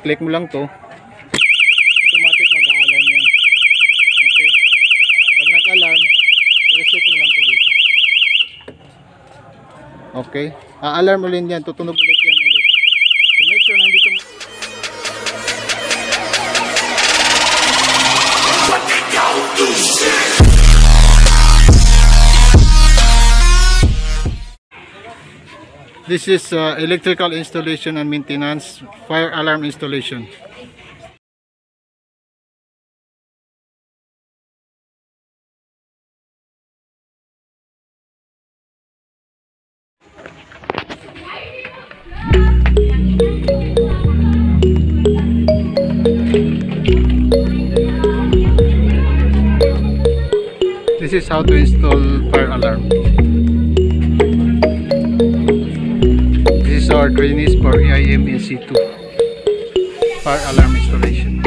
i-click mo lang to, automatic mag-a-alarm yan. Okay? Pag nag-alarm, reset mo lang to dito. Okay? A-alarm ulit yan, tutunog ulit yan ulit. So make sure na dito mo. This is electrical installation and maintenance, fire alarm installation. This is how to install fire alarm. This is our trainees for EIM in C2 fire alarm installation.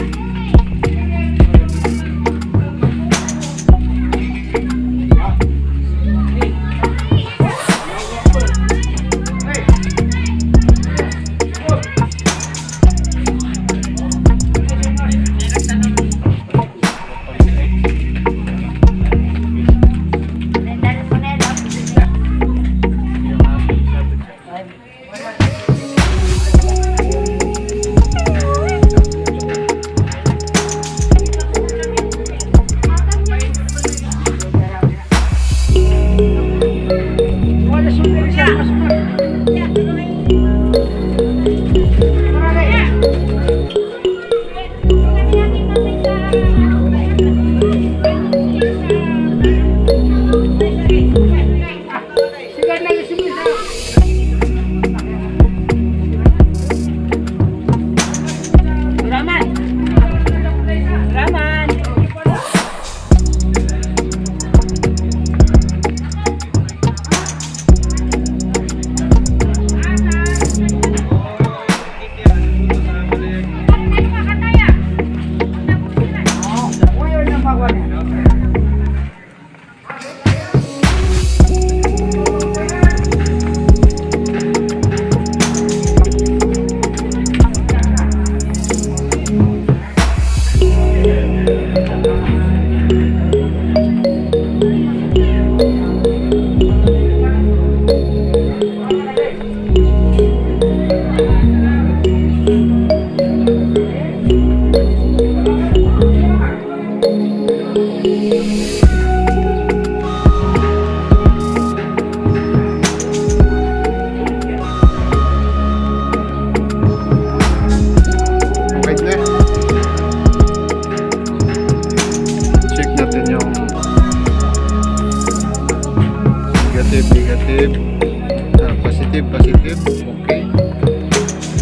Positive, positive, okay.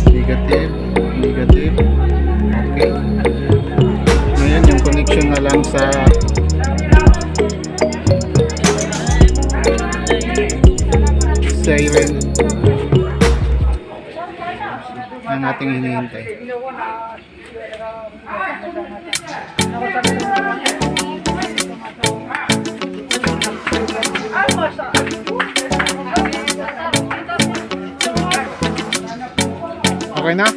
Negative, negative, okay. Ngayon yung connection na lang sa siren ang ating hinihintay. Okay na?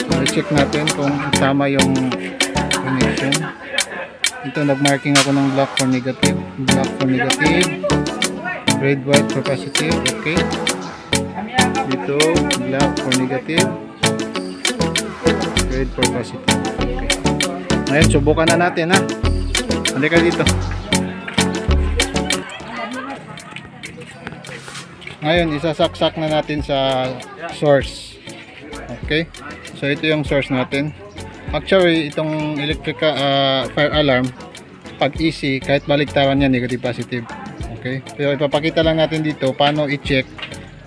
So, i-check natin kung tama yung connection. Ito, nag-marking ako ng black for negative. Black for negative. Red, white for positive. Okay. Dito, black for negative. Red for positive. Okay. Ngayon, subukan na natin ha. Halika dito. Ngayon, isasaksak na natin sa source. Okay? So, ito yung source natin. Actually, itong fire alarm, pag easy, kahit baliktaran yan, negative, positive. Okay? Pero ipapakita lang natin dito paano i-check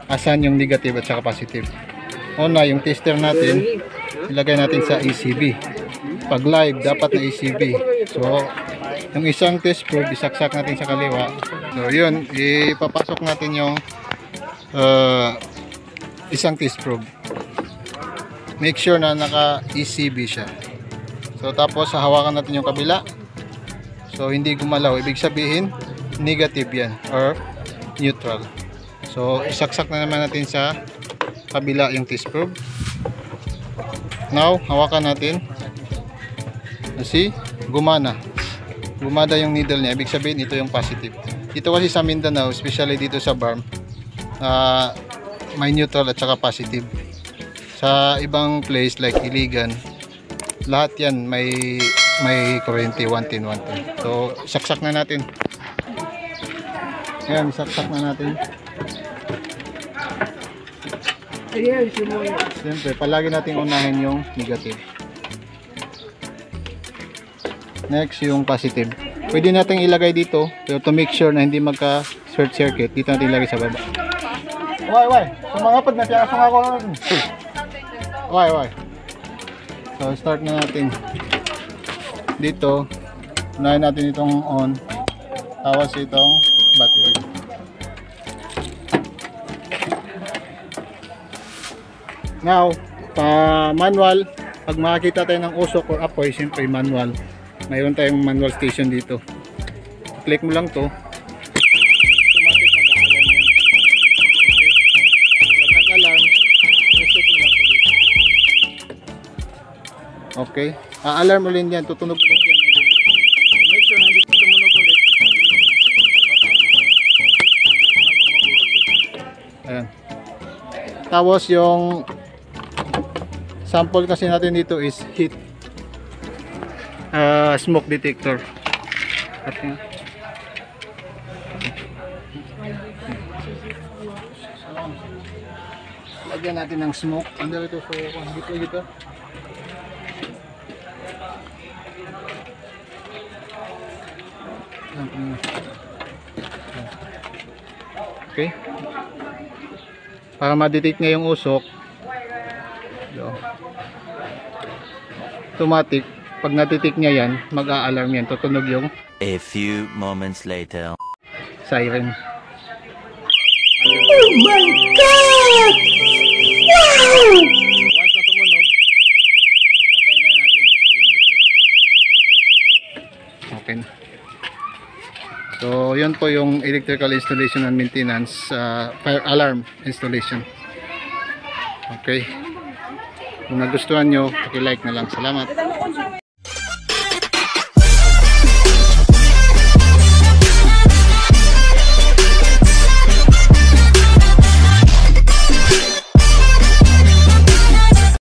asan yung negative at saka positive. Una, yung tester natin, ilagay natin sa ECB. Pag live, dapat na ECB. So, yung isang test probe, isaksak natin sa kaliwa. So, yun, ipapasok natin yung isang test probe. Make sure na naka ECB siya. So tapos hawakan natin yung kabila. So hindi gumalaw, ibig sabihin negative yan or neutral. So isaksak na naman natin sa kabila yung test probe. Now, hawakan natin. See? Gumana. Gumana yung needle niya. Ibig sabihin, ito yung positive. Dito kasi sa Mindanao, especially dito sa BARM, may neutral at saka positive. Sa ibang place like Iligan, lahat yan may kuryente 110, 110. So, saksak na natin. Ayan, saksak na natin. Siyempre, palagi natin unahin yung negative. Next, yung positive. Pwede natin ilagay dito, pero to make sure na hindi magka-short circuit, dito natin ilagay sa baba. Why? Sumangapad na siya. Sumangako na natin. Why? So, start na natin. Dito, unahin natin itong on. Tapos itong battery. Now, manual, pag makakita tayo ng usok or apoy, siyempre manual. Mayroon tayong manual station dito. Click mo lang to. Automatic mag-a-alarm yan. Okay. Pag nag-alarm, reset mo lang to dito. Okay. A-alarm ulit yan. Tutunog ulit yan ulit. So, make sure na hindi tumunog ulit. Ayan. Tapos yung sample kasi natin dito is heat smoke detector. At lagyan natin ng smoke. Ano ito? So, dito. Okay. Para ma-detect nga yung usok. Automatic. Pag natitik niya yan, mag-a-alarm yan. Tutunog yung A few moments later. siren. Oh my God! Wow! Once na tumunog, patay na natin. Ito yung reset. Okay na. So, yun po yung electrical installation and maintenance, fire alarm installation. Okay. Kung nagustuhan nyo, paki-like na lang. Salamat.